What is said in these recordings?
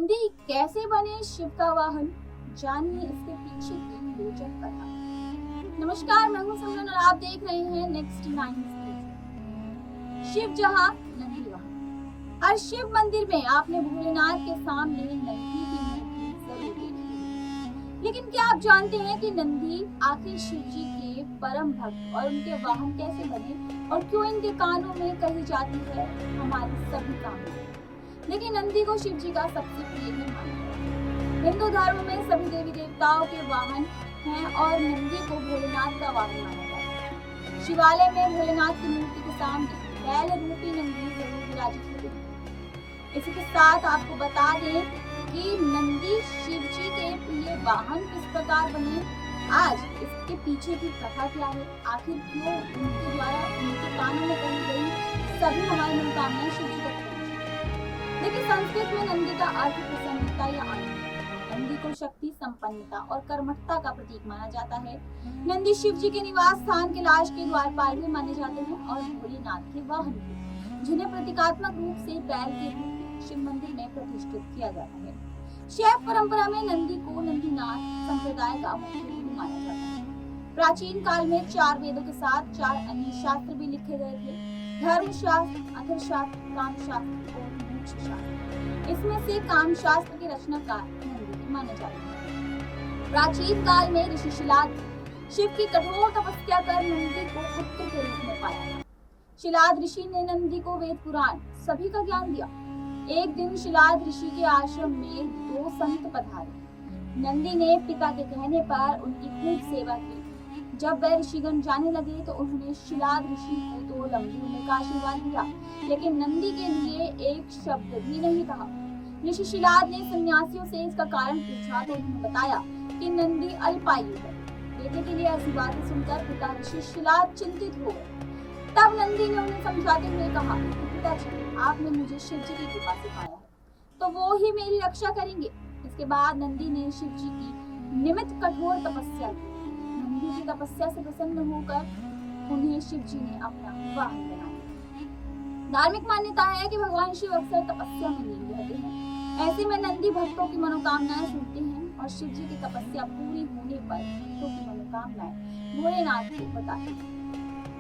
नंदी कैसे बने शिव का वाहन, जानिए इसके पीछे की रोचक कथा। नमस्कार, मैं हूं सिमरन और आप देख रहे हैं नेक्स्ट 9 शिव जहां नंदी वहां। हर शिव मंदिर में आपने भोलेनाथ के सामने नंदी की मूर्ति जरूर देखी है। लेकिन क्या आप जानते हैं कि नंदी आखिर शिव जी के परम भक्त और उनके वाहन कैसे बने और क्यों इनके कानों में कही जाती है हमारी सभी कामनाएं। लेकिन नंदी को शिव जी का सबसे प्रिय भी माना जाता है। हिंदू धर्म में सभी देवी देवताओं के वाहन हैं और नंदी को भोलेनाथ का वाहन माना जाता है। शिवालय में भोलेनाथ की मूर्ति के सामने बैल रूपी नंदी जरूर विराजित होते हैं। इसी के साथ आपको बता दें कि नंदी शिव जी के प्रिय वाहन किस प्रकार बने, आज इसके पीछे की कथा क्या है, आखिर क्यों उनके द्वारा उनके कानों में कही गई सभी हमारी मनोकामनाएं शिव जी तक पहुंची। देखिए, संस्कृत में नंदी का अर्थ प्रसन्नता या आनंद। नंदी को शक्ति, संपन्नता और कर्मठता का प्रतीक माना जाता है। नंदी शिव जी के निवास स्थान, कैलाश के द्वारपाल भी माने जाते हैं और भोलेनाथ के वाहन भी, जिन्हें प्रतीकात्मक रूप से बैल के रूप में शिव मंदिर में प्रतिष्ठित किया जाता है। शैव परंपरा में नंदी को नंदीनाथ संप्रदाय का मुख्य गुरु माना जाता है। प्राचीन काल में 4 वेदों के साथ 4 अन्य शास्त्र भी लिखे गए थे: धर्मशास्त्र, अर्थशास्त्र, कामशास्त्र और मोक्ष शास्त्र। इसमें से कामशास्त्र के रचनाकार नंदी माने जाते हैं। प्राचीन काल में ऋषि शिलाद शिव की कठोर तपस्या कर नंदी को पुत्र के रूप में पाया था। शिलाद ऋषि ने नंदी को वेद पुराण सभी का ज्ञान दिया। एक दिन शिलाद ऋषि के आश्रम में 2 संत पधारे। नंदी ने पिता के कहने पर उनकी खूब सेवा की। जब वह ऋषिगण जाने लगे तो उन्होंने शिलाद ऋषि को 2 लंबी उम्र का आशीर्वाद दिया, लेकिन नंदी के लिए एक शब्द भी नहीं कहा। ऋषि शिलाद ने सन्यासियों से इसका कारण पूछा तो उन्होंने बताया कि नंदी अल्पायु है। बेटे के लिए ऐसी बातें सुनकर पिता ऋषि शिलाद चिंतित हो गए। तब नंदी ने उन्हें समझाते हुए कहा, पिताजी, आपने मुझे शिव जी की कृपा से पाया है, तो वो ही मेरी रक्षा करेंगे। इसके बाद नंदी ने शिव जी की निमित्त कठोर तपस्या की। नंदी की तपस्या से प्रसन्न होकर उन्हें शिव जी ने अपना वाहन बनाया। धार्मिक मान्यता है कि भगवान शिव अक्सर तपस्या में लीन रहते हैं। ऐसे में नंदी भक्तों की मनोकामनाएं सुनते हैं और शिव जी की तपस्या पूरी होने पर भक्तों की मनोकामनाएं भोलेनाथ को बताते हैं।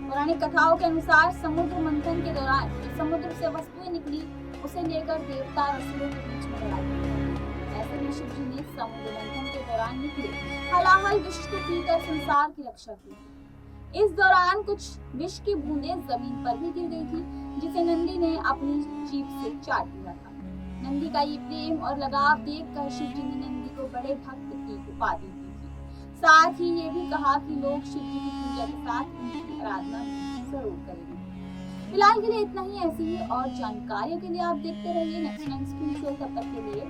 पौराणिक कथाओं के अनुसार समुद्र मंथन के दौरान जो समुद्र से वस्तुएं निकली, उसे लेकर देवता और असुरों के बीच में लड़ाई हुई। ऐसे में शिव जी ने समुद्र मंथन के दौरान निकले हलाहल विष को पीकर संसार की रक्षा की। इस दौरान कुछ विष की बूंदें जमीन पर भी गिर गई थी, जिसे नंदी ने अपनी जीभ से चाट लिया था। नंदी का ये प्रेम और लगाव देखकर शिव जी ने नंदी को बड़े भक्त की उपाधि दी थी। साथ ही ये भी कहा कि लोग शिव जी की पूजा के साथ उनकी आराधना जरूर करेंगे। फिलहाल के लिए इतना ही। ऐसी ही और जानकारियों के लिए आप देखते रहिए नेक्स्ट 9 स्पिरिचुअल। तब तक के लिए